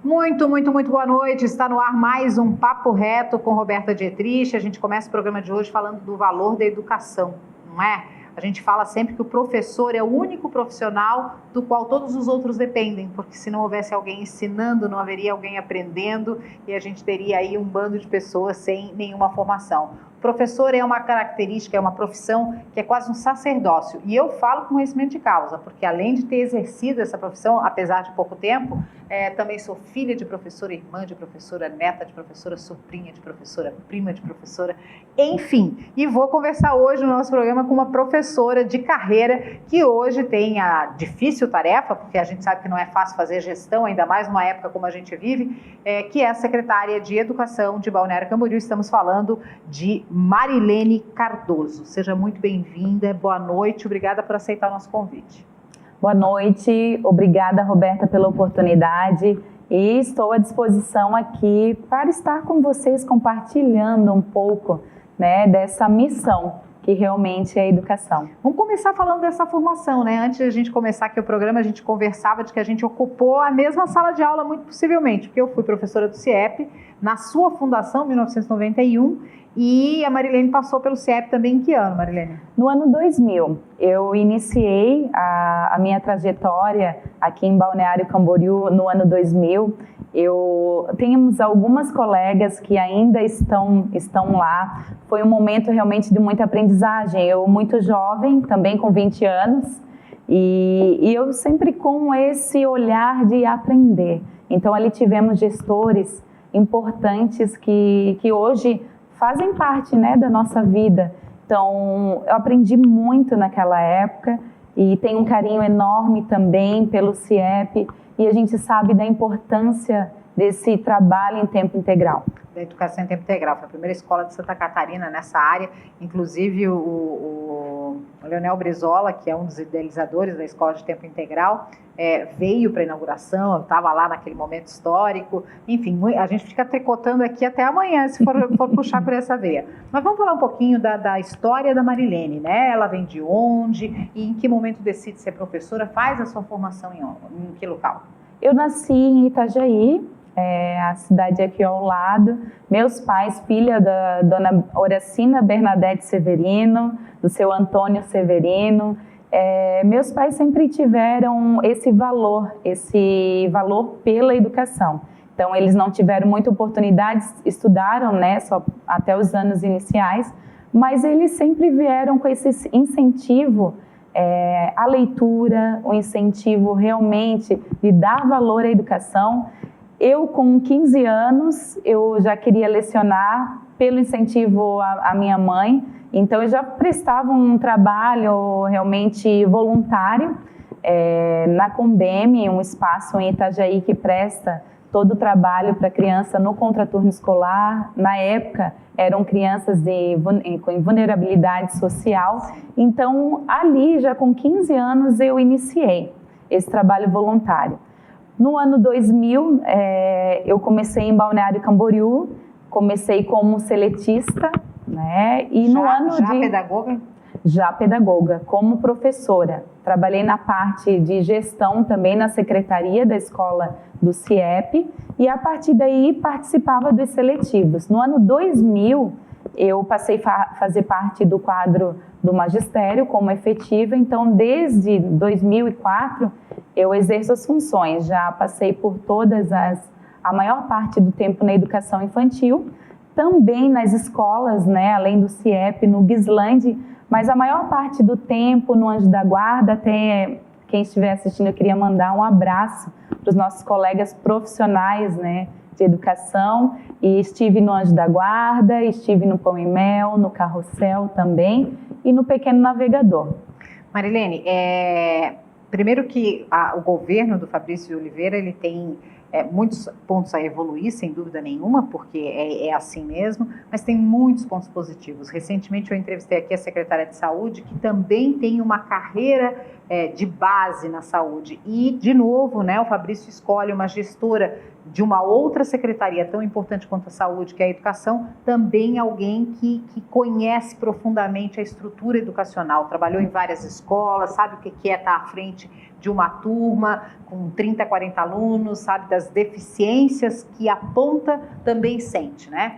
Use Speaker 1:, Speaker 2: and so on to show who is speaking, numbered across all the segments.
Speaker 1: Muito boa noite. Está no ar mais um Papo Reto com Roberta Dietrich. A gente começa o programa de hoje falando do valor da educação, não é? A gente fala sempre que o professor é o único profissional do qual todos os outros dependem, porque se não houvesse alguém ensinando, não haveria alguém aprendendo e a gente teria aí um bando de pessoas sem nenhuma formação. O professor é uma característica, é uma profissão que é quase um sacerdócio. E eu falo com conhecimento de causa, porque além de ter exercido essa profissão, apesar de pouco tempo, também sou filha de professora, irmã de professora, neta de professora, sobrinha de professora, prima de professora, enfim. E vou conversar hoje no nosso programa com uma professora de carreira que hoje tem a difícil tarefa, porque a gente sabe que não é fácil fazer gestão, ainda mais numa época como a gente vive, que é a secretária de Educação de Balneário Camboriú. Estamos falando de Marilene Cardoso. Seja muito bem-vinda, boa noite, obrigada por aceitar o nosso convite.
Speaker 2: Boa noite, obrigada, Roberta, pela oportunidade e estou à disposição aqui para estar com vocês compartilhando um pouco, né, dessa missão que realmente é a educação.
Speaker 1: Vamos começar falando dessa formação, né? Antes de a gente começar aqui o programa, a gente conversava de que a gente ocupou a mesma sala de aula, muito possivelmente, porque eu fui professora do CIEP na sua fundação, em 1991, e a Marilene passou pelo CIEP também em que ano, Marilene?
Speaker 2: No ano 2000, eu iniciei a minha trajetória aqui em Balneário Camboriú no ano 2000. Temos algumas colegas que ainda estão lá. Foi um momento realmente de muita aprendizagem. Eu muito jovem, também com 20 anos, e eu sempre com esse olhar de aprender. Então ali tivemos gestores importantes que hoje fazem parte, né, da nossa vida. Então, eu aprendi muito naquela época e tenho um carinho enorme também pelo CIEP e a gente sabe da importância desse trabalho em tempo integral.
Speaker 1: Da educação em tempo integral, foi a primeira escola de Santa Catarina nessa área, inclusive o Leonel Brizola, que é um dos idealizadores da escola de tempo integral, veio para a inauguração, eu estava lá naquele momento histórico, enfim, a gente fica tricotando aqui até amanhã, se for puxar por essa veia. Mas vamos falar um pouquinho da história da Marilene, né? Ela vem de onde e em que momento decide ser professora, faz a sua formação em que local?
Speaker 2: Eu nasci em Itajaí, a cidade aqui ao lado. Meus pais, filha da dona Horacina Bernadette Severino, do seu Antônio Severino. Meus pais sempre tiveram esse valor pela educação. Então, eles não tiveram muita oportunidade, estudaram, né, só até os anos iniciais, mas eles sempre vieram com esse incentivo à leitura, o incentivo realmente de dar valor à educação. Eu, com 15 anos, eu já queria lecionar pelo incentivo à minha mãe, então eu já prestava um trabalho realmente voluntário na Combem, um espaço em Itajaí que presta todo o trabalho para criança no contraturno escolar. Na época, eram crianças com vulnerabilidade social, então ali, já com 15 anos, eu iniciei esse trabalho voluntário. No ano 2000, eu comecei em Balneário Camboriú, comecei como seletista, né? E
Speaker 1: pedagoga?
Speaker 2: Já pedagoga, como professora. Trabalhei na parte de gestão também na secretaria da escola do CIEP e a partir daí participava dos seletivos. No ano 2000, eu passei a fazer parte do quadro do magistério como efetiva, então desde 2004 eu exerço as funções, já passei por a maior parte do tempo na educação infantil, também nas escolas, né, além do CIEP, no Guislande, mas a maior parte do tempo no Anjo da Guarda. Até quem estiver assistindo, eu queria mandar um abraço para os nossos colegas profissionais, né, de educação, e estive no Anjo da Guarda, estive no Pão e Mel, no Carrossel também e no Pequeno Navegador.
Speaker 1: Marilene, primeiro que o governo do Fabrício Oliveira, ele tem muitos pontos a evoluir, sem dúvida nenhuma, porque é assim mesmo, mas tem muitos pontos positivos. Recentemente eu entrevistei aqui a secretária de Saúde, que também tem uma carreira de base na saúde. E, de novo, né, o Fabrício escolhe uma gestora de uma outra secretaria tão importante quanto a saúde, que é a educação, também alguém que conhece profundamente a estrutura educacional, trabalhou em várias escolas, sabe o que é estar à frente de uma turma com 30, 40 alunos, sabe das deficiências que a ponta também sente, né?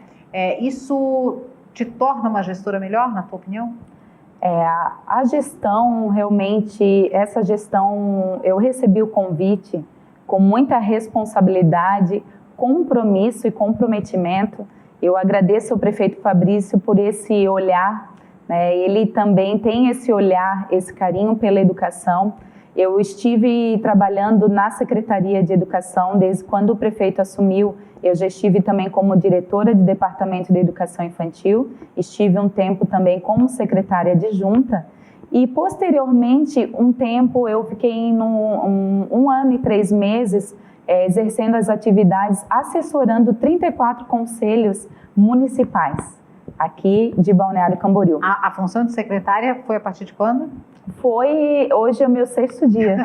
Speaker 1: Isso te torna uma gestora melhor, na tua opinião?
Speaker 2: A gestão, realmente, essa gestão, eu recebi o convite com muita responsabilidade, compromisso e comprometimento. Eu agradeço ao prefeito Fabrício por esse olhar, né? Ele também tem esse olhar, esse carinho pela educação. Eu estive trabalhando na Secretaria de Educação desde quando o prefeito assumiu. Eu já estive também como diretora de Departamento de Educação Infantil, estive um tempo também como secretária adjunta e, posteriormente, um tempo eu fiquei um ano e 3 meses exercendo as atividades, assessorando 34 conselhos municipais aqui de Balneário Camboriú.
Speaker 1: A função de secretária foi a partir de quando?
Speaker 2: Hoje é o meu 6º dia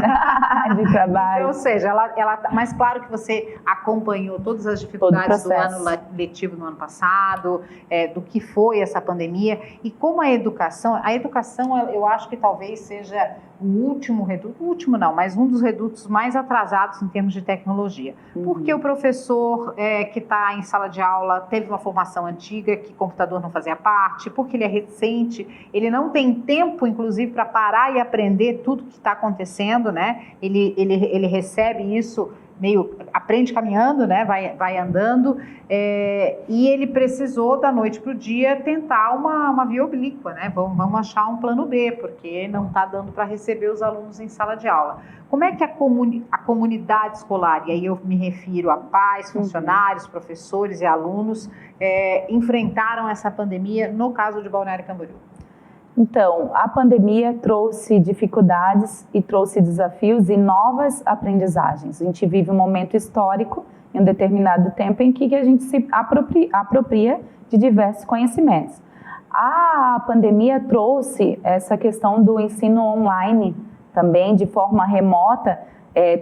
Speaker 2: de trabalho.
Speaker 1: Então, ou seja, mas claro que você acompanhou todas as dificuldades do ano letivo no ano passado, do que foi essa pandemia, e como a educação eu acho que talvez seja o último reduto, mas um dos redutos mais atrasados em termos de tecnologia. Porque o professor que está em sala de aula teve uma formação antiga, que computador não fazia parte, porque ele é recente, ele não tem tempo, inclusive, para parar e aprender tudo que está acontecendo, né? Ele recebe isso aprende caminhando, né? Vai andando, e ele precisou da noite para o dia tentar uma via oblíqua, né? Vamos achar um plano B, porque não está dando para receber os alunos em sala de aula. Como é que a comunidade escolar, e aí eu me refiro a pais, funcionários, professores e alunos, enfrentaram essa pandemia no caso de Balneário Camboriú?
Speaker 2: Então, a pandemia trouxe dificuldades e trouxe desafios e novas aprendizagens. A gente vive um momento histórico, em um determinado tempo, em que a gente se apropria de diversos conhecimentos. A pandemia trouxe essa questão do ensino online, também de forma remota,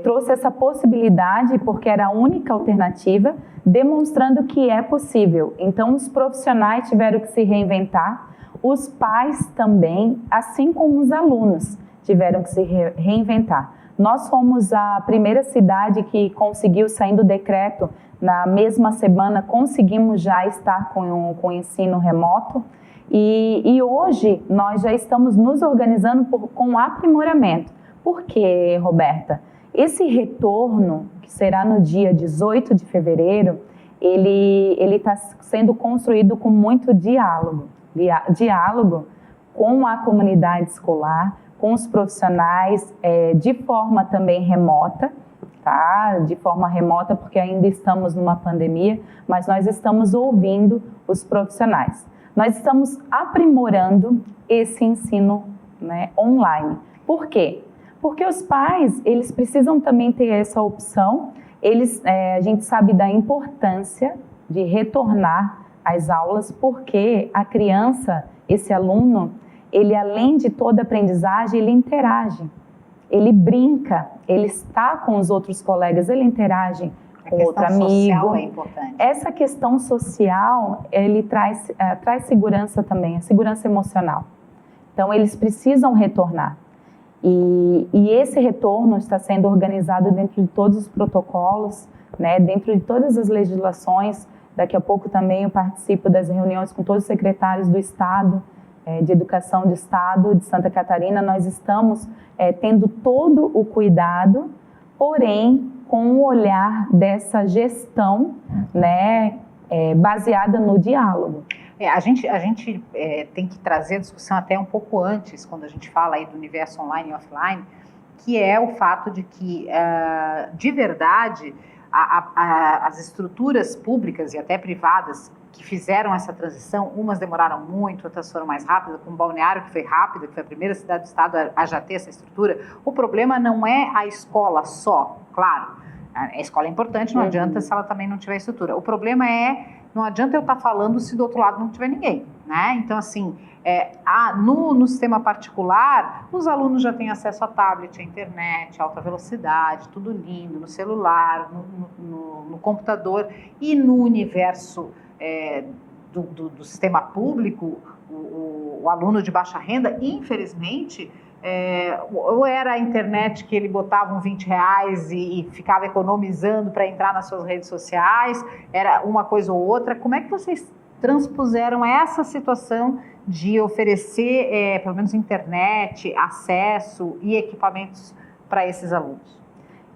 Speaker 2: trouxe essa possibilidade, porque era a única alternativa, demonstrando que é possível. Então, os profissionais tiveram que se reinventar, os pais também, assim como os alunos, tiveram que se reinventar. Nós fomos a primeira cidade que conseguiu, saindo do decreto, na mesma semana, conseguimos já estar com o ensino remoto. E hoje nós já estamos nos organizando com aprimoramento. Por quê, Roberta? Esse retorno, que será no dia 18 de fevereiro, ele está sendo construído com muito diálogo com a comunidade escolar, com os profissionais, de forma também remota, tá? De forma remota, porque ainda estamos numa pandemia, mas nós estamos ouvindo os profissionais. Nós estamos aprimorando esse ensino, né, online. Por quê? Porque os pais, eles precisam também ter essa opção. A gente sabe da importância de retornar às aulas, porque a criança, esse aluno, ele, além de toda aprendizagem, ele interage, ele brinca, ele está com os outros colegas, ele interage com outro amigo. A questão social é importante. Essa questão social, ele traz segurança também, a segurança emocional. Então, eles precisam retornar. E esse retorno está sendo organizado dentro de todos os protocolos, né, dentro de todas as legislações. Daqui a pouco também eu participo das reuniões com todos os secretários do Estado, de Educação do Estado de Santa Catarina. Nós estamos tendo todo o cuidado, porém com o olhar dessa gestão, né, baseada no diálogo.
Speaker 1: A gente tem que trazer a discussão até um pouco antes, quando a gente fala aí do universo online e offline, que é o fato de que, de verdade, as estruturas públicas e até privadas que fizeram essa transição, umas demoraram muito, outras foram mais rápidas, como Balneário, que foi rápida, que foi a primeira cidade do estado a já ter essa estrutura. O problema não é a escola só, claro, A escola é importante, não adianta se ela também não tiver estrutura. O problema não adianta eu estar falando se do outro lado não tiver ninguém, né? Então, assim, no sistema particular, os alunos já têm acesso a tablet, a internet, alta velocidade, tudo lindo, no celular, no computador, e no universo do sistema público, o aluno de baixa renda, infelizmente, ou era a internet que ele botava uns R$20 e ficava economizando para entrar nas suas redes sociais, era uma coisa ou outra. Como é que vocês transpuseram essa situação de oferecer, pelo menos internet, acesso e equipamentos para esses alunos?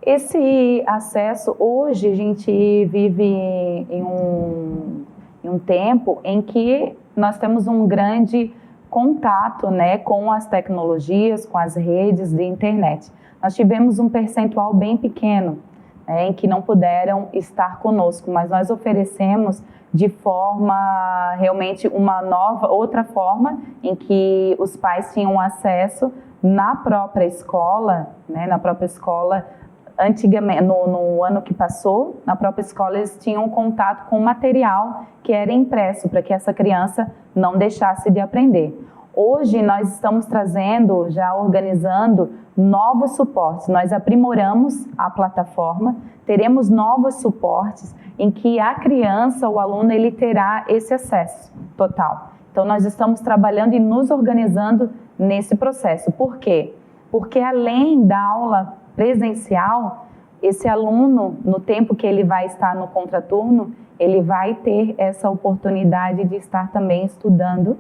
Speaker 2: Esse acesso, hoje a gente vive em um tempo em que nós temos um grande contato, né, com as tecnologias, com as redes de internet. Nós tivemos um percentual bem pequeno, né, em que não puderam estar conosco, mas nós oferecemos de forma realmente outra forma em que os pais tinham acesso na própria escola, né, antigamente, no ano que passou, na própria escola eles tinham contato com material que era impresso para que essa criança não deixasse de aprender. Hoje nós estamos trazendo, já organizando novos suportes. Nós aprimoramos a plataforma, teremos novos suportes em que a criança, o aluno, ele terá esse acesso total. Então nós estamos trabalhando e nos organizando nesse processo. Por quê? Porque além da aula presencial, esse aluno, no tempo que ele vai estar no contraturno, ele vai ter essa oportunidade de estar também estudando,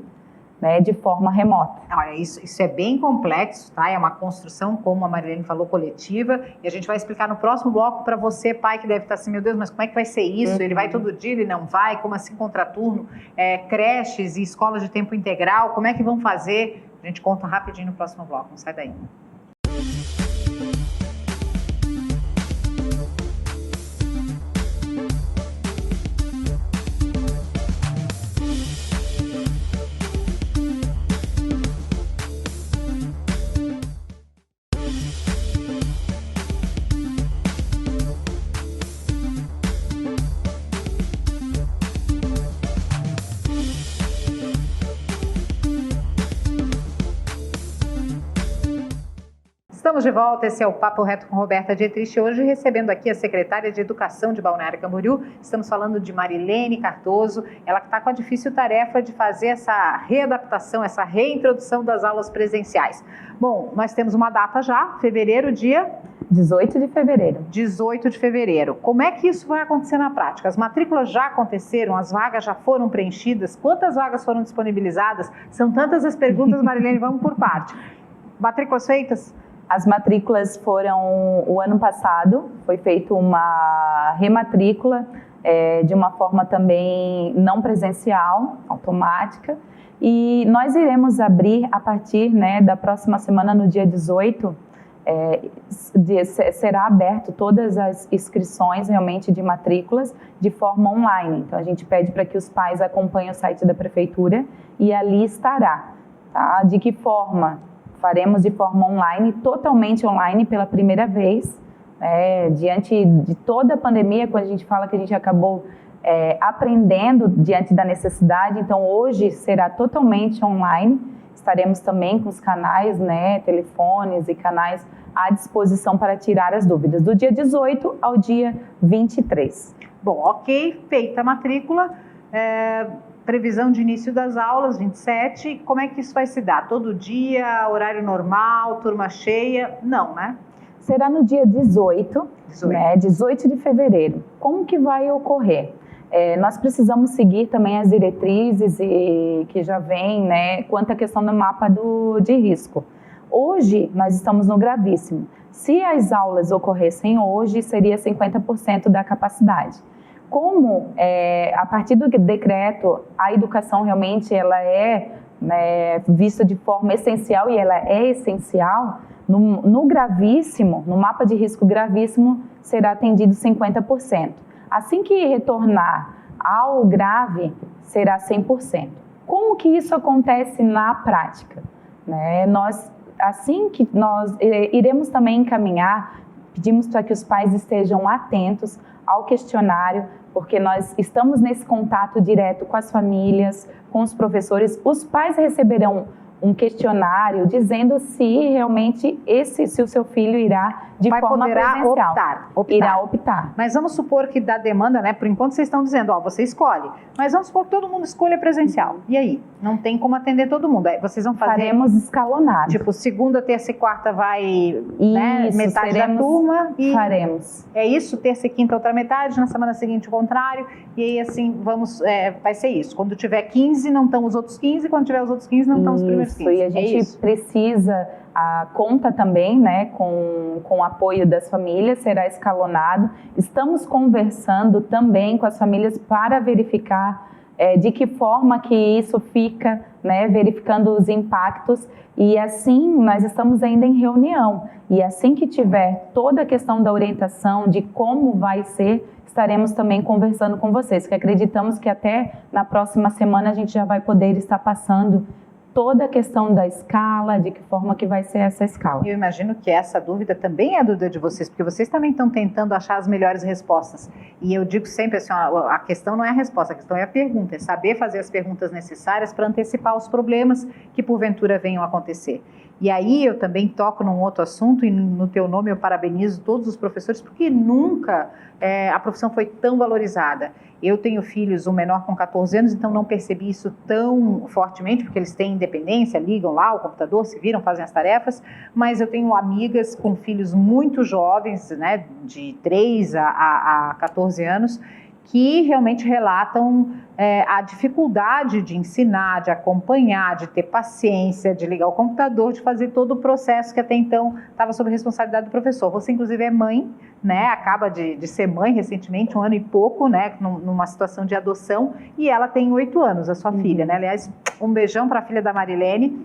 Speaker 2: né, de forma remota.
Speaker 1: Olha, isso é bem complexo, tá? É uma construção, como a Marilene falou, coletiva, e a gente vai explicar no próximo bloco para você, pai, que deve estar assim, meu Deus, mas como é que vai ser isso? Ele vai todo dia, ele não vai? Como assim contraturno? Creches e escolas de tempo integral, como é que vão fazer? A gente conta rapidinho no próximo bloco, não sai daí. Estamos de volta, esse é o Papo Reto com Roberta Dietrich, hoje recebendo aqui a secretária de Educação de Balneário Camboriú. Estamos falando de Marilene Cardoso, ela que está com a difícil tarefa de fazer essa readaptação, essa reintrodução das aulas presenciais. Bom, nós temos uma data já, fevereiro, dia
Speaker 2: 18 de fevereiro.
Speaker 1: 18 de fevereiro. Como é que isso vai acontecer na prática? As matrículas já aconteceram, as vagas já foram preenchidas, quantas vagas foram disponibilizadas? São tantas as perguntas, Marilene, vamos por parte. Matrículas feitas?
Speaker 2: As matrículas foram, o ano passado, foi feita uma rematrícula de uma forma também não presencial, automática, e nós iremos abrir a partir, né, da próxima semana, no dia 18, será aberto todas as inscrições realmente de matrículas de forma online. Então a gente pede para que os pais acompanhem o site da prefeitura e ali estará, tá? De que forma? Faremos de forma online, totalmente online pela primeira vez, diante de toda a pandemia, quando a gente fala que a gente acabou aprendendo diante da necessidade. Então hoje será totalmente online, estaremos também com os canais, né, telefones e canais à disposição para tirar as dúvidas, do dia 18 ao dia 23.
Speaker 1: Bom, ok, feita a matrícula, previsão de início das aulas, 27, como é que isso vai se dar? Todo dia, horário normal, turma cheia? Não, né?
Speaker 2: Será no dia 18. Né, 18 de fevereiro. Como que vai ocorrer? Nós precisamos seguir também as diretrizes que já vem, né, quanto à questão do mapa de risco. Hoje, nós estamos no gravíssimo. Se as aulas ocorressem hoje, seria 50% da capacidade. Como, a partir do decreto, a educação realmente ela né, vista de forma essencial, e ela é essencial, no gravíssimo, no mapa de risco gravíssimo, será atendido 50%. Assim que retornar ao grave, será 100%. Como que isso acontece na prática? Assim que nós iremos também encaminhar Pedimos para que os pais estejam atentos ao questionário, porque nós estamos nesse contato direto com as famílias, com os professores. Os pais receberão um questionário dizendo se realmente se o seu filho irá de forma presencial.
Speaker 1: Optar.
Speaker 2: Irá optar.
Speaker 1: Mas vamos supor que da demanda, né? Por enquanto vocês estão dizendo, você escolhe. Mas vamos supor que todo mundo escolha presencial. E aí? Não tem como atender todo mundo. Aí vocês vão fazer...
Speaker 2: Faremos escalonado.
Speaker 1: Tipo, segunda, terça e quarta vai, né, metade da turma. E
Speaker 2: faremos.
Speaker 1: É isso, terça e quinta outra metade, na semana seguinte o contrário. E aí, assim, vai ser isso. Quando tiver 15, não estão os outros 15. Quando tiver os outros 15, não estão os primeiros 15.
Speaker 2: E a gente precisa, conta também, né, com o apoio das famílias, será escalonado. Estamos conversando também com as famílias para verificar de que forma que isso fica, né, verificando os impactos. E assim, nós estamos ainda em reunião. E assim que tiver toda a questão da orientação, de como vai ser, estaremos também conversando com vocês, que acreditamos que até na próxima semana a gente já vai poder estar passando toda a questão da escala, de que forma que vai ser essa escala.
Speaker 1: Eu imagino que essa dúvida também é a dúvida de vocês, porque vocês também estão tentando achar as melhores respostas. E eu digo sempre assim, a questão não é a resposta, a questão é a pergunta, é saber fazer as perguntas necessárias para antecipar os problemas que porventura venham a acontecer. E aí eu também toco num outro assunto, e no teu nome eu parabenizo todos os professores, porque nunca a profissão foi tão valorizada. Eu tenho filhos, um menor com 14 anos, então não percebi isso tão fortemente, porque eles têm independência, ligam lá o computador, se viram, fazem as tarefas, mas eu tenho amigas com filhos muito jovens, né, de 3 a 14 anos, que realmente relatam a dificuldade de ensinar, de acompanhar, de ter paciência, de ligar o computador, de fazer todo o processo que até então estava sob responsabilidade do professor. Você, inclusive, é mãe, né? Acaba de ser mãe recentemente, 1 ano e pouco, né? Numa situação de adoção, e ela tem 8 anos, a sua filha, né? Aliás, um beijão para a filha da Marilene.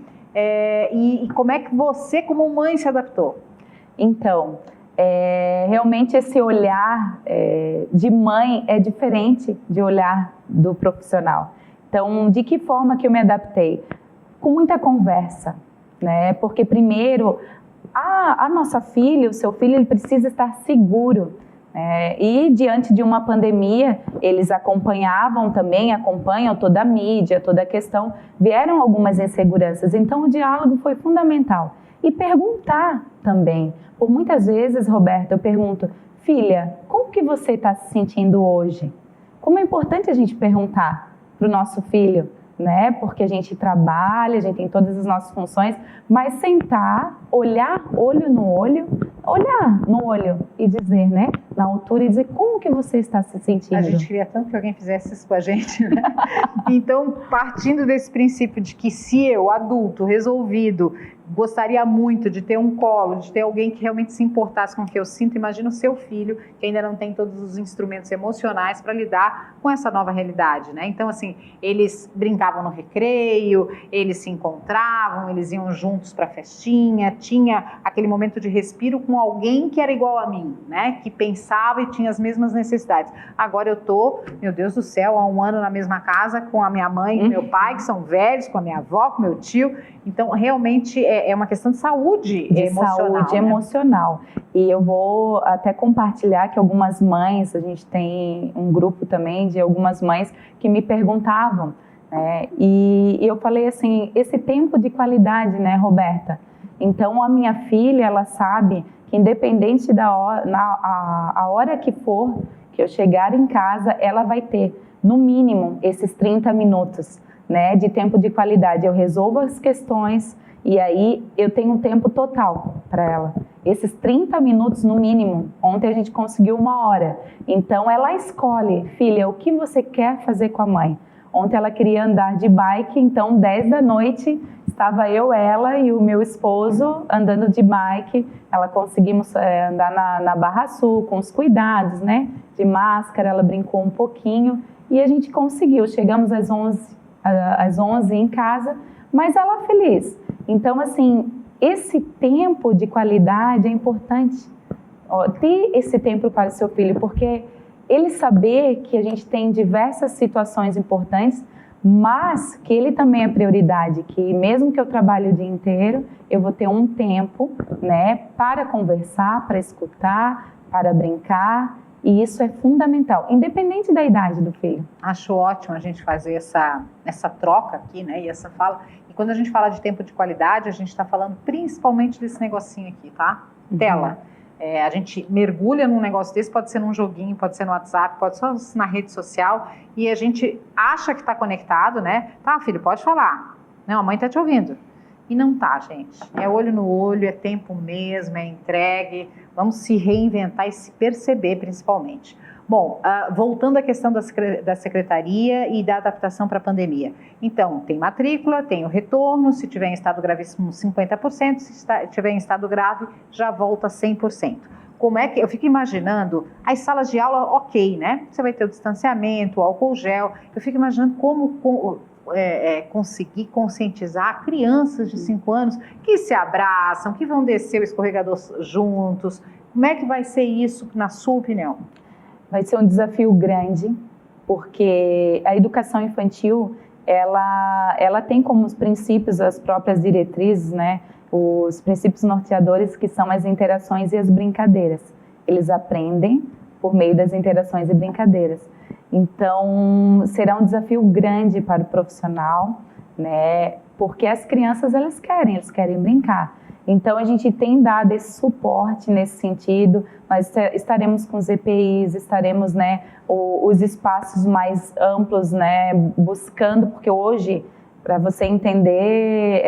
Speaker 1: E como é que você, como mãe, se adaptou?
Speaker 2: Então, realmente esse olhar de mãe é diferente de olhar do profissional. Então, de que forma que eu me adaptei? Com muita conversa, né? Porque primeiro, a nossa filha, o seu filho, ele precisa estar seguro. E diante de uma pandemia, eles acompanham toda a mídia, toda a questão, vieram algumas inseguranças. Então, o diálogo foi fundamental. E perguntar também. Por muitas vezes, Roberta, eu pergunto, filha, como que você está se sentindo hoje? Como é importante a gente perguntar para o nosso filho, né? Porque a gente trabalha, a gente tem todas as nossas funções, mas sentar, olhar olho no olho e dizer, né? Na altura, e dizer como que você está se sentindo.
Speaker 1: A gente queria tanto que alguém fizesse isso com a gente, né? Então, partindo desse princípio de que se eu, adulto, resolvido, gostaria muito de ter um colo, de ter alguém que realmente se importasse com o que eu sinto, imagina o seu filho, que ainda não tem todos os instrumentos emocionais para lidar com essa nova realidade, né? Então, assim, eles brincavam no recreio, eles se encontravam, eles iam juntos para a festinha, tinha aquele momento de respiro com alguém que era igual a mim, né? Que pensava e tinha as mesmas necessidades. Agora eu tô, meu Deus do céu, há 1 ano na mesma casa com a minha mãe e com meu pai, que são velhos, com a minha avó, com meu tio. Então, realmente, é uma questão de saúde emocional.
Speaker 2: Saúde emocional. E eu vou até compartilhar que algumas mães, a gente tem um grupo também de algumas mães que me perguntavam, né? E eu falei assim, esse tempo de qualidade, né, Roberta? Então, a minha filha, ela sabe que independente da hora, a hora que for, que eu chegar em casa, ela vai ter, no mínimo, esses 30 minutos, né, de tempo de qualidade. Eu resolvo as questões e aí eu tenho um tempo total para ela. Esses 30 minutos no mínimo. Ontem a gente conseguiu 1 hora. Então ela escolhe, filha, o que você quer fazer com a mãe? Ontem ela queria andar de bike, então 10 da noite estava eu, ela e o meu esposo andando de bike. Ela conseguimos andar na Barra Sul com os cuidados, né, de máscara. Ela brincou um pouquinho e a gente conseguiu. Chegamos às 11 em casa, mas ela feliz. Então, assim, esse tempo de qualidade é importante. Ter esse tempo para o seu filho, porque ele saber que a gente tem diversas situações importantes, mas que ele também é prioridade, que mesmo que eu trabalhe o dia inteiro, eu vou ter um tempo, né, para conversar, para escutar, para brincar, e isso é fundamental, independente da idade do filho.
Speaker 1: Acho ótimo a gente fazer essa troca aqui, né, e essa fala. E quando a gente fala de tempo de qualidade, a gente está falando principalmente desse negocinho aqui, tá? Tela. A gente mergulha num negócio desse, pode ser num joguinho, pode ser no WhatsApp, pode ser na rede social, e a gente acha que está conectado, né? Tá, filho, pode falar. Não, a mãe está te ouvindo. E não tá, gente. É olho no olho, é tempo mesmo, é entregue. Vamos se reinventar e se perceber, principalmente. Bom, voltando à questão da secretaria e da adaptação para a pandemia. Então, tem matrícula, tem o retorno, se tiver em estado gravíssimo, 50%, se tiver em estado grave, já volta 100%. Como é que, eu fico imaginando, as salas de aula, ok, né? Você vai ter o distanciamento, o álcool gel, eu fico imaginando como conseguir conscientizar crianças de 5 anos que se abraçam, que vão descer o escorregador juntos. Como é que vai ser isso, na sua opinião?
Speaker 2: Vai ser um desafio grande, porque a educação infantil, ela tem como os princípios, as próprias diretrizes, né? Os princípios norteadores, que são as interações e as brincadeiras. Eles aprendem por meio das interações e brincadeiras. Então, será um desafio grande para o profissional, né? Porque as crianças, elas querem brincar. Então, a gente tem dado esse suporte nesse sentido. Nós estaremos com os EPIs, estaremos, né, os espaços mais amplos, né, buscando, porque hoje, para você entender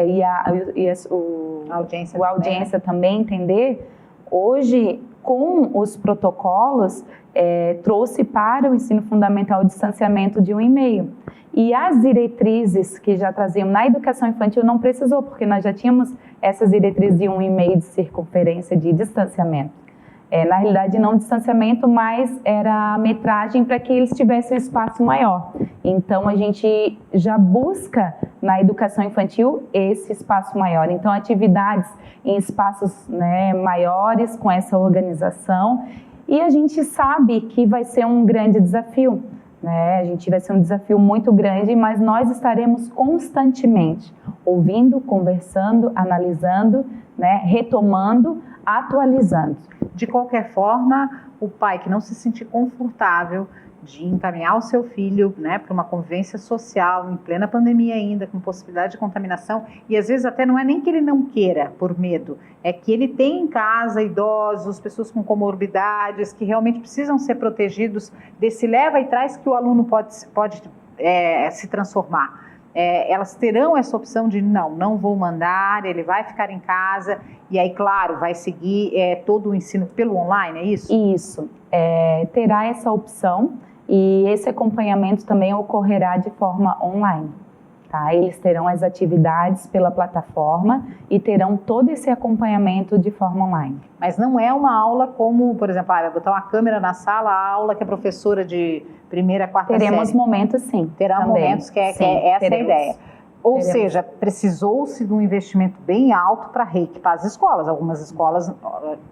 Speaker 2: a audiência também entender, hoje, com os protocolos, trouxe para o ensino fundamental o distanciamento de 1,5. E as diretrizes que já traziam na educação infantil não precisou, porque nós já tínhamos essas diretrizes de 1,5 de circunferência de distanciamento. Na realidade, não distanciamento, mas era a metragem para que eles tivessem um espaço maior. Então, a gente já busca na educação infantil esse espaço maior. Então, atividades em espaços, né, maiores, com essa organização. E a gente sabe que vai ser um grande desafio, né? A gente vai ser um desafio muito grande, mas nós estaremos constantemente ouvindo, conversando, analisando, né, retomando, atualizando.
Speaker 1: De qualquer forma, o pai que não se sentir confortável de encaminhar o seu filho, né, para uma convivência social, em plena pandemia ainda, com possibilidade de contaminação, e às vezes até não é nem que ele não queira, por medo, é que ele tem em casa idosos, pessoas com comorbidades, que realmente precisam ser protegidos desse leva e traz que o aluno pode se transformar. Elas terão essa opção de não vou mandar, ele vai ficar em casa, e aí, claro, vai seguir todo o ensino pelo online, é isso?
Speaker 2: Isso, terá essa opção, e esse acompanhamento também ocorrerá de forma online. Tá? Eles terão as atividades pela plataforma e terão todo esse acompanhamento de forma online.
Speaker 1: Mas não é uma aula como, por exemplo, vai botar uma câmera na sala, a aula que a professora de primeira, quarta série.
Speaker 2: Teremos momentos, sim.
Speaker 1: Terá também. Momentos que essa é a ideia. Ou seja, precisou-se de um investimento bem alto para reequipar as escolas. Algumas escolas,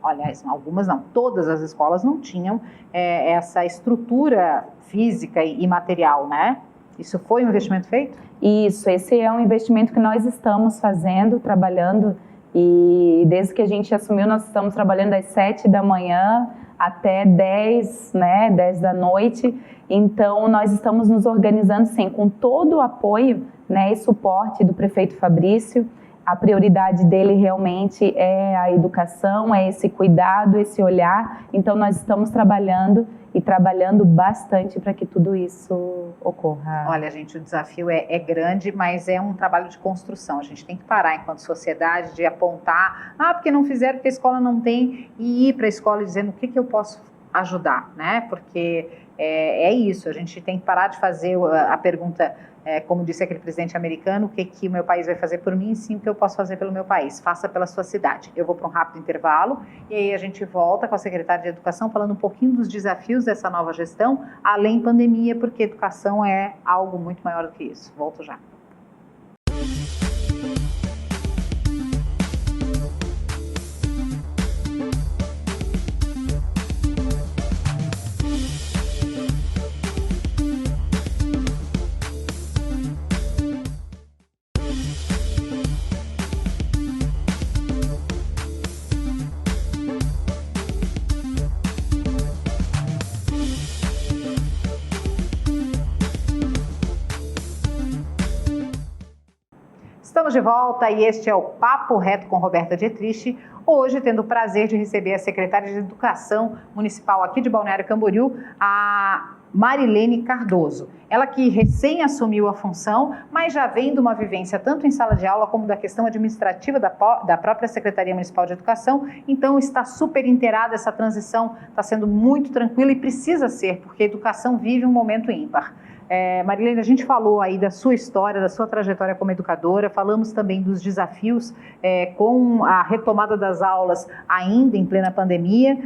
Speaker 1: aliás, algumas não, todas as escolas não tinham essa estrutura física e material, né? Isso foi um investimento feito?
Speaker 2: Isso, esse é um investimento que nós estamos fazendo, trabalhando, e desde que a gente assumiu, nós estamos trabalhando das 7 da manhã até 10, né, 10 da noite. Então, nós estamos nos organizando, sim, com todo o apoio, né, e suporte do prefeito Fabrício. A prioridade dele realmente é a educação, é esse cuidado, esse olhar. Então, nós estamos trabalhando bastante para que tudo isso ocorra.
Speaker 1: Olha, gente, o desafio é grande, mas é um trabalho de construção. A gente tem que parar, enquanto sociedade, de apontar, porque não fizeram, porque a escola não tem, e ir para a escola dizendo o que eu posso ajudar, né? Porque é isso, a gente tem que parar de fazer a pergunta, como disse aquele presidente americano, o que o meu país vai fazer por mim, sim, o que eu posso fazer pelo meu país, faça pela sua cidade. Eu vou para um rápido intervalo e aí a gente volta com a secretária de Educação falando um pouquinho dos desafios dessa nova gestão, além pandemia, porque educação é algo muito maior do que isso. Volto já. Estamos de volta e este é o Papo Reto com Roberta Dietrich. Hoje, tendo o prazer de receber a secretária de Educação Municipal aqui de Balneário Camboriú, a Marilene Cardoso. Ela que recém assumiu a função, mas já vem de uma vivência tanto em sala de aula como da questão administrativa da própria Secretaria Municipal de Educação, então está super inteirada, essa transição está sendo muito tranquila e precisa ser, porque a educação vive um momento ímpar. Marilene, a gente falou aí da sua história, da sua trajetória como educadora, falamos também dos desafios com a retomada das aulas ainda em plena pandemia,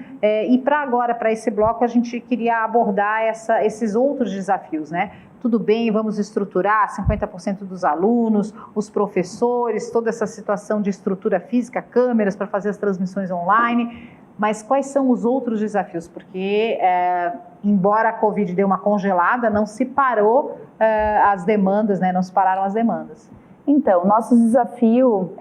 Speaker 1: e para esse bloco, a gente queria abordar esses outros desafios, né? Tudo bem, vamos estruturar 50% dos alunos, os professores, toda essa situação de estrutura física, câmeras para fazer as transmissões online, mas quais são os outros desafios? Porque, embora a Covid dê uma congelada, não se parou as demandas, né? Não se pararam as demandas.
Speaker 2: Então, nosso desafio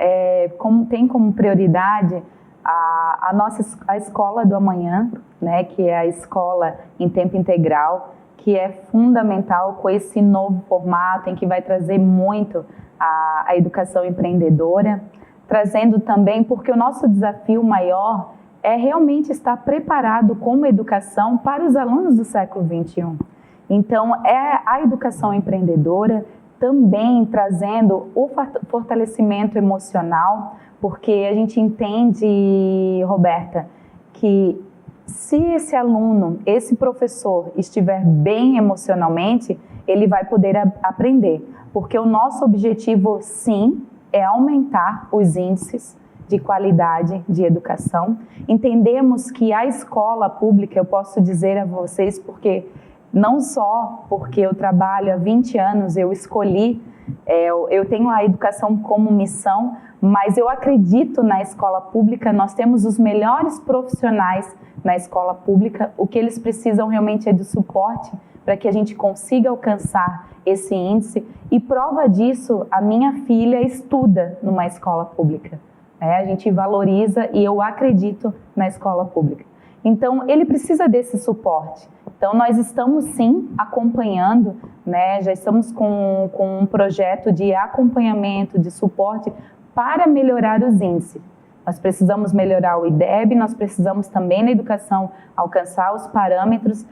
Speaker 2: tem como prioridade a escola do amanhã, né? Que é a escola em tempo integral, que é fundamental com esse novo formato, em que vai trazer muito a educação empreendedora, trazendo também, porque o nosso desafio maior é realmente estar preparado como educação para os alunos do século XXI. Então, é a educação empreendedora também trazendo o fortalecimento emocional, porque a gente entende, Roberta, que se esse aluno, esse professor estiver bem emocionalmente, ele vai poder aprender. Porque o nosso objetivo, sim, é aumentar os índices de qualidade de educação. Entendemos que a escola pública, eu posso dizer a vocês, porque não só porque eu trabalho há 20 anos, eu escolhi, eu tenho a educação como missão, mas eu acredito na escola pública, nós temos os melhores profissionais na escola pública, o que eles precisam realmente é de suporte para que a gente consiga alcançar esse índice, e prova disso, a minha filha estuda numa escola pública. A gente valoriza e eu acredito na escola pública. Então, ele precisa desse suporte. Então, nós estamos sim acompanhando, né? Já estamos com um projeto de acompanhamento, de suporte para melhorar os índices. Nós precisamos melhorar o IDEB, nós precisamos também na educação alcançar os parâmetros.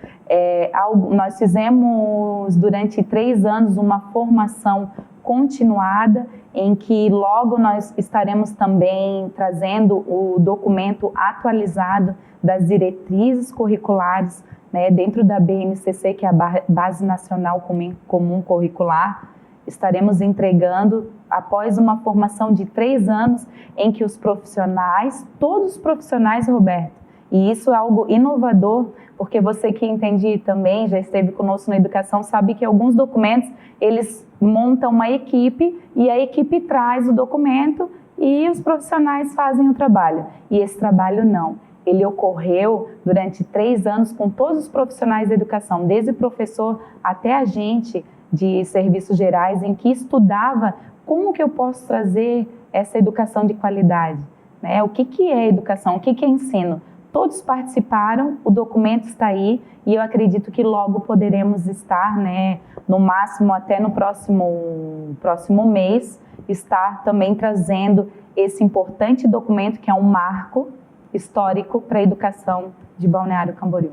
Speaker 2: Nós fizemos durante 3 anos uma formação continuada, em que logo nós estaremos também trazendo o documento atualizado das diretrizes curriculares, né, dentro da BNCC, que é a Base Nacional Comum Curricular. Estaremos entregando após uma formação de 3 anos, em que os profissionais, todos os profissionais, Roberto, e isso é algo inovador, porque você que entende também, já esteve conosco na educação, sabe que alguns documentos, eles montam uma equipe e a equipe traz o documento e os profissionais fazem o trabalho. E esse trabalho não. Ele ocorreu durante 3 anos com todos os profissionais da educação, desde o professor até a gente de serviços gerais, em que estudava como que eu posso trazer essa educação de qualidade, né? O que é educação, o que é ensino? Todos participaram, o documento está aí e eu acredito que logo poderemos estar, né, no máximo até no próximo mês, estar também trazendo esse importante documento que é um marco histórico para a educação de Balneário Camboriú.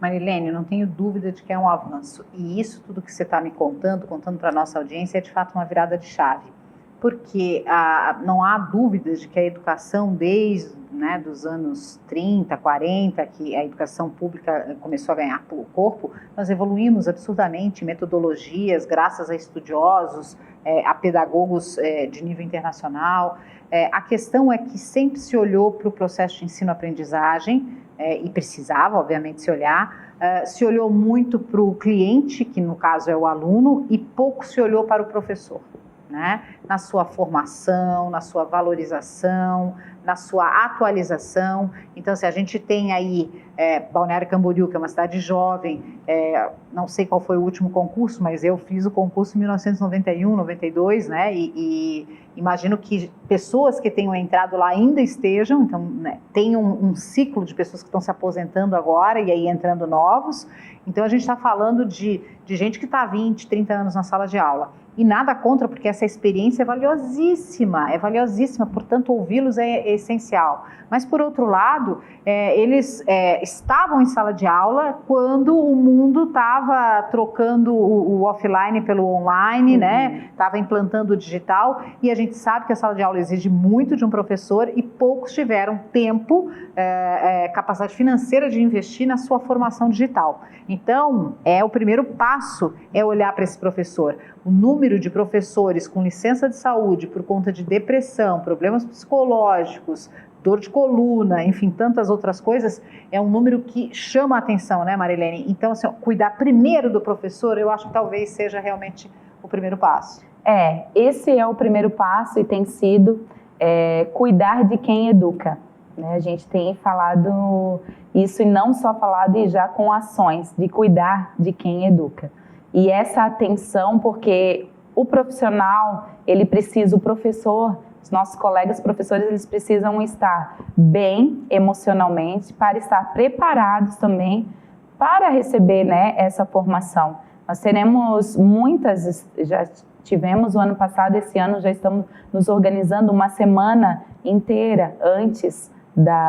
Speaker 1: Marilene, não tenho dúvida de que é um avanço. E isso tudo que você está me contando para a nossa audiência, é de fato uma virada de chave. Porque não há dúvidas de que a educação, desde dos anos 30, 40, que a educação pública começou a ganhar corpo, nós evoluímos absurdamente em metodologias, graças a estudiosos, a pedagogos de nível internacional. A questão é que sempre se olhou para o processo de ensino-aprendizagem, e precisava, obviamente, se olhar. Se olhou muito para o cliente, que no caso é o aluno, e pouco se olhou para o professor, né? Na sua formação, na sua valorização, na sua atualização. Então, se a gente tem aí Balneário Camboriú, que é uma cidade jovem, não sei qual foi o último concurso, mas eu fiz o concurso em 1991, 92, né? E imagino que pessoas que tenham entrado lá ainda estejam, então, né, tem um ciclo de pessoas que estão se aposentando agora e aí entrando novos. Então, a gente está falando de gente que está há 20, 30 anos na sala de aula. E nada contra, porque essa experiência é valiosíssima, portanto, ouvi-los é essencial. Mas, por outro lado, eles estavam em sala de aula quando o mundo estava trocando o offline pelo online, né? Estava implantando o digital, e a gente sabe que a sala de aula exige muito de um professor e poucos tiveram tempo, capacidade financeira de investir na sua formação digital. Então, o primeiro passo é olhar para esse professor. O número de professores com licença de saúde por conta de depressão, problemas psicológicos, dor de coluna, enfim, tantas outras coisas, é um número que chama a atenção, né, Marilene? Então, assim, cuidar primeiro do professor, eu acho que talvez seja realmente o primeiro passo.
Speaker 2: Esse é o primeiro passo e tem sido cuidar de quem educa. Né? A gente tem falado isso, e não só falado, e já com ações de cuidar de quem educa. E essa atenção, porque o profissional, ele precisa, o professor, os nossos colegas professores, eles precisam estar bem emocionalmente para estar preparados também para receber, né, essa formação. Nós teremos já tivemos o ano passado, esse ano já estamos nos organizando uma semana inteira antes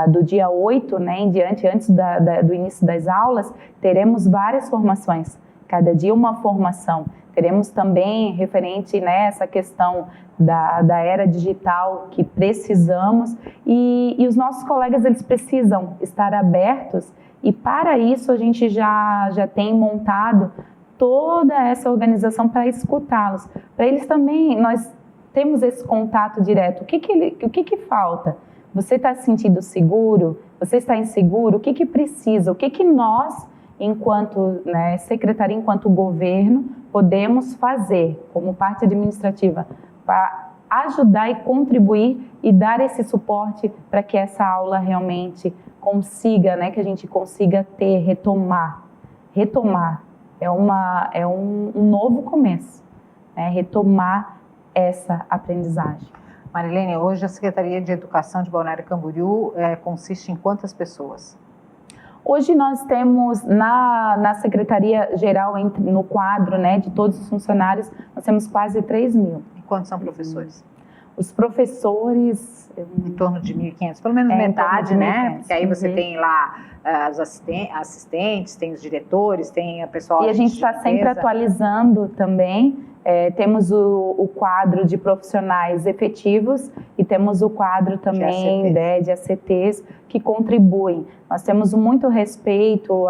Speaker 2: do dia 8, né, em diante, antes do início das aulas, teremos várias formações. Cada dia uma formação. Teremos também referente nessa questão da era digital que precisamos, e os nossos colegas, eles precisam estar abertos, e para isso a gente já tem montado toda essa organização para escutá-los. Para eles também, nós temos esse contato direto. O que falta? Você está se sentindo seguro? Você está inseguro? O que precisa? O que nós, enquanto secretaria, enquanto governo, podemos fazer como parte administrativa para ajudar e contribuir e dar esse suporte para que essa aula realmente consiga, que a gente consiga retomar. É um novo começo, retomar essa aprendizagem.
Speaker 1: Marilene, hoje a Secretaria de Educação de Balneário Camboriú consiste em quantas pessoas?
Speaker 2: Hoje nós temos na Secretaria-Geral, no quadro, de todos os funcionários, nós temos quase 3.000.
Speaker 1: E quantos são professores?
Speaker 2: Os professores...
Speaker 1: Em torno de 1.500, pelo menos metade, né? Porque aí você tem lá os assistentes, tem os diretores, tem a pessoal...
Speaker 2: E a gente está sempre atualizando também. Temos o quadro de profissionais efetivos e temos o quadro também de ACTs que contribuem. Nós temos muito respeito,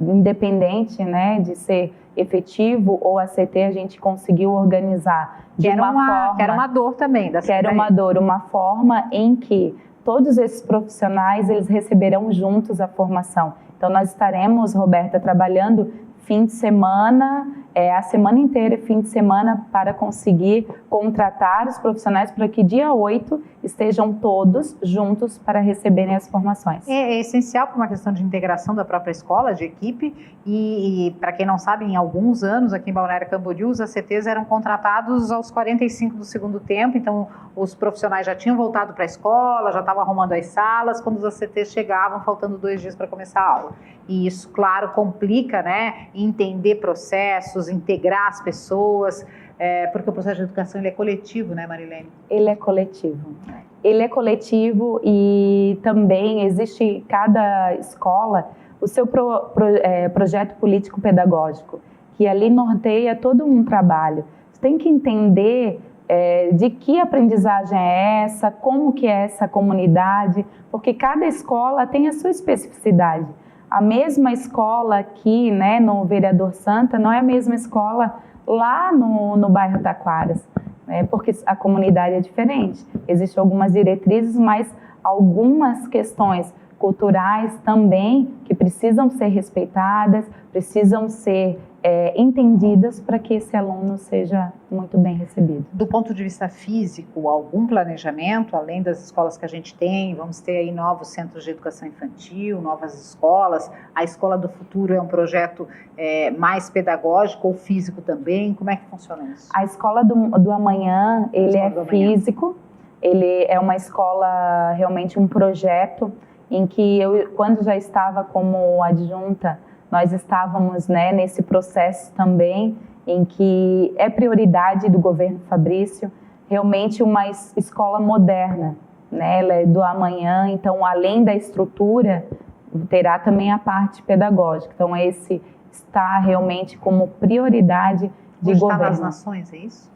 Speaker 2: independente de ser efetivo ou ACT, a gente conseguiu organizar de uma forma...
Speaker 1: Que era uma dor também.
Speaker 2: Que era uma forma em que todos esses profissionais, eles receberão juntos a formação. Então nós estaremos, Roberta, trabalhando fim de semana, a semana inteira, fim de semana, para conseguir contratar os profissionais para que dia 8 estejam todos juntos para receberem as formações.
Speaker 1: É essencial para uma questão de integração da própria escola, de equipe, e para quem não sabe, em alguns anos aqui em Balneário Camboriú, os ACTs eram contratados aos 45 do segundo tempo, então os profissionais já tinham voltado para a escola, já estavam arrumando as salas, quando os ACTs chegavam, faltando 2 dias para começar a aula. E isso, claro, complica, entender processos, integrar as pessoas, porque o processo de educação ele é coletivo, né, Marilene?
Speaker 2: Ele é coletivo. Ele é coletivo e também existe, cada escola, o seu projeto político-pedagógico, que ali norteia todo um trabalho. Você tem que entender de que aprendizagem é essa, como que é essa comunidade, porque cada escola tem a sua especificidade. A mesma escola aqui, no Vereador Santa, não é a mesma escola lá no bairro Taquaras, porque a comunidade é diferente. Existem algumas diretrizes, mas algumas questões culturais também que precisam ser respeitadas, precisam ser entendidas para que esse aluno seja muito bem recebido.
Speaker 1: Do ponto de vista físico, algum planejamento, além das escolas que a gente tem, vamos ter aí novos centros de educação infantil, novas escolas, a Escola do Futuro é um projeto mais pedagógico ou físico também, como é que funciona isso?
Speaker 2: A Escola do Amanhã, ele é físico, ele é uma escola, realmente um projeto em que eu, quando já estava como adjunta, nós estávamos nesse processo também em que é prioridade do governo Fabrício realmente uma escola moderna, né? Ela é do amanhã, então além da estrutura, terá também a parte pedagógica. Então esse está realmente como prioridade de governo.
Speaker 1: Está nas Nações, é isso?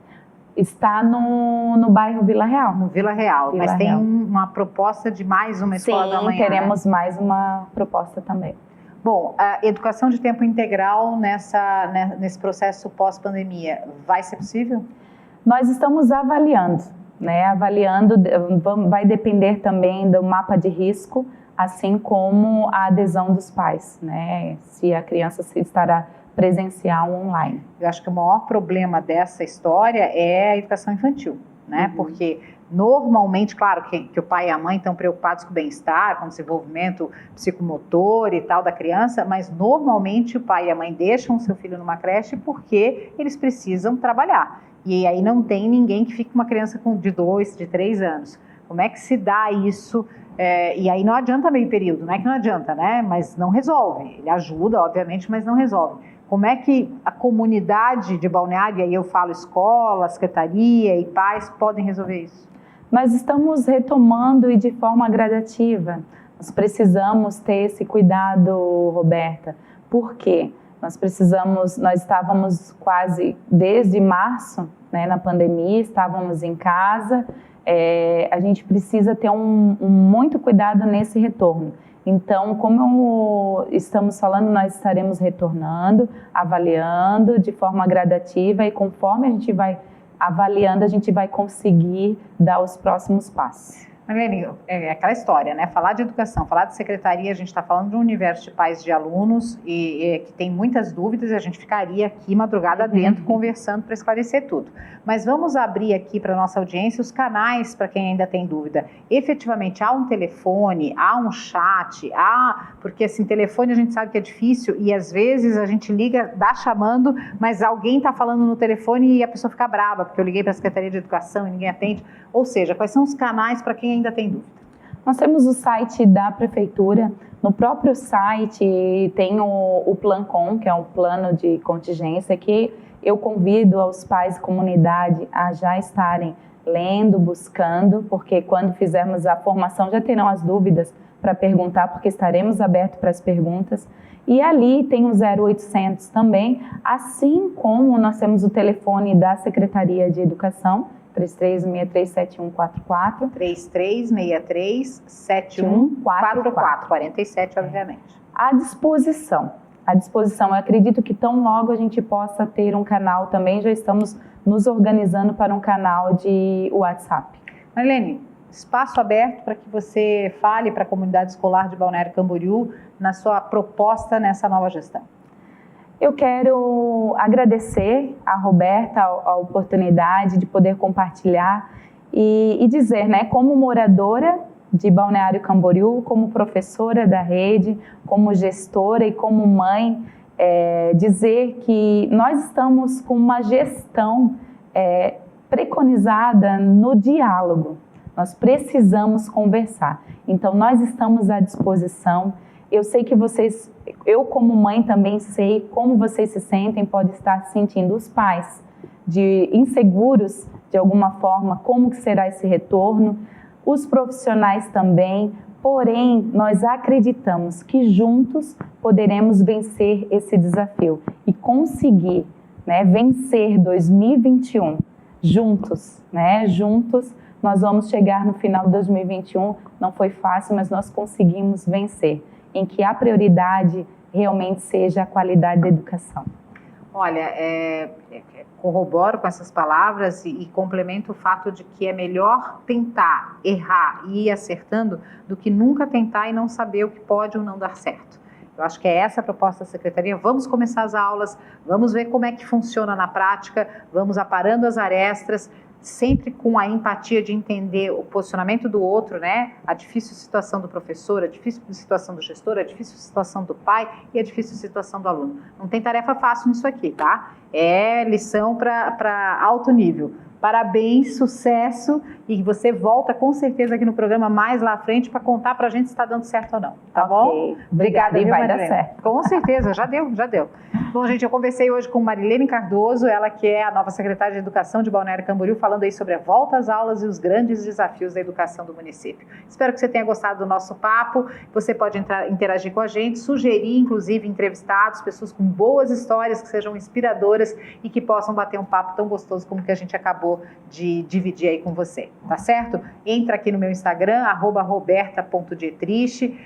Speaker 2: Está no bairro Vila Real.
Speaker 1: No Vila Real,
Speaker 2: Vila
Speaker 1: mas
Speaker 2: Real.
Speaker 1: tem uma proposta de mais uma escola do amanhã.
Speaker 2: Sim, teremos mais uma proposta também.
Speaker 1: Bom, a educação de tempo integral nesse processo pós-pandemia, vai ser possível?
Speaker 2: Nós estamos avaliando, né? Avaliando, vai depender também do mapa de risco, assim como a adesão dos pais, né? Se a criança estará presencial ou online.
Speaker 1: Eu acho que o maior problema dessa história é a educação infantil, né? Porque normalmente, claro que o pai e a mãe estão preocupados com o bem-estar, com o desenvolvimento psicomotor e tal da criança, mas normalmente o pai e a mãe deixam o seu filho numa creche porque eles precisam trabalhar. E aí não tem ninguém que fique com uma criança de 2, de 3 anos. Como é que se dá isso? E aí não adianta meio período, não é que não adianta, né? Mas não resolve. Ele ajuda, obviamente, mas não resolve. Como é que a comunidade de Balneário, e aí eu falo escola, secretaria e pais, podem resolver isso?
Speaker 2: Nós estamos retomando e de forma gradativa. Nós precisamos ter esse cuidado, Roberta. Por quê? Nós estávamos quase desde março, né, na pandemia, estávamos em casa. A gente precisa ter muito cuidado nesse retorno. Então, como estamos falando, nós estaremos retornando, avaliando de forma gradativa e conforme a gente vai avaliando, a gente vai conseguir dar os próximos passos.
Speaker 1: Marlene, é aquela história, né? Falar de educação, falar de secretaria, a gente está falando de um universo de pais de alunos e que tem muitas dúvidas e a gente ficaria aqui madrugada dentro conversando para esclarecer tudo. Mas vamos abrir aqui para a nossa audiência os canais para quem ainda tem dúvida. Efetivamente, há um telefone, há um chat, porque assim, telefone a gente sabe que é difícil e às vezes a gente liga, dá chamando, mas alguém está falando no telefone e a pessoa fica brava, porque eu liguei para a Secretaria de Educação e ninguém atende. Ou seja, quais são os canais para quem ainda tem dúvida?
Speaker 2: Nós temos o site da Prefeitura. No próprio site tem o Plancom, que é um plano de contingência, que eu convido aos pais e comunidade a já estarem lendo, buscando, porque quando fizermos a formação já terão as dúvidas para perguntar, porque estaremos abertos para as perguntas. E ali tem o 0800 também, assim como nós temos o telefone da Secretaria de Educação, 33637144.
Speaker 1: 33637144. 47, obviamente.
Speaker 2: À disposição. Eu acredito que tão logo a gente possa ter um canal também, já estamos nos organizando para um canal de WhatsApp.
Speaker 1: Marlene, espaço aberto para que você fale para a comunidade escolar de Balneário Camboriú na sua proposta nessa nova gestão.
Speaker 2: Eu quero agradecer a Roberta a oportunidade de poder compartilhar e dizer, né, como moradora de Balneário Camboriú, como professora da rede, como gestora e como mãe, dizer que nós estamos com uma gestão preconizada no diálogo. Nós precisamos conversar. Então, nós estamos à disposição. Eu sei que eu como mãe também sei como vocês se sentem, pode estar sentindo os pais inseguros de alguma forma, como que será esse retorno, os profissionais também, porém nós acreditamos que juntos poderemos vencer esse desafio e conseguir, né, vencer 2021 juntos, né, juntos nós vamos chegar no final de 2021, não foi fácil, mas nós conseguimos vencer, em que a prioridade realmente seja a qualidade da educação.
Speaker 1: Olha, corroboro com essas palavras e complemento o fato de que é melhor tentar, errar e ir acertando do que nunca tentar e não saber o que pode ou não dar certo. Eu acho que é essa a proposta da Secretaria. Vamos começar as aulas, vamos ver como é que funciona na prática, vamos aparando as arestas, sempre com a empatia de entender o posicionamento do outro, né? A difícil situação do professor, a difícil situação do gestor, a difícil situação do pai e a difícil situação do aluno. Não tem tarefa fácil nisso aqui, tá? É lição para alto nível. Parabéns, sucesso, e você volta com certeza aqui no programa mais lá à frente para contar pra gente se está dando certo ou não, tá bom? Obrigada,
Speaker 2: e vai dar
Speaker 1: Marilene?
Speaker 2: certo.
Speaker 1: Com certeza, já deu. Bom, gente, eu conversei hoje com Marilene Cardoso, ela que é a nova secretária de Educação de Balneário Camboriú, falando aí sobre a volta às aulas e os grandes desafios da educação do município. Espero que você tenha gostado do nosso papo. Você pode interagir com a gente, sugerir, inclusive, entrevistados, pessoas com boas histórias, que sejam inspiradoras e que possam bater um papo tão gostoso como que a gente acabou de dividir aí com você, tá certo? Entra aqui no meu Instagram, @roberta.dietrich,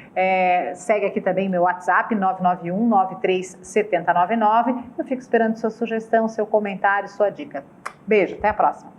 Speaker 1: segue aqui também meu WhatsApp, 991-937099. Eu fico esperando sua sugestão, seu comentário, sua dica. Beijo, até a próxima.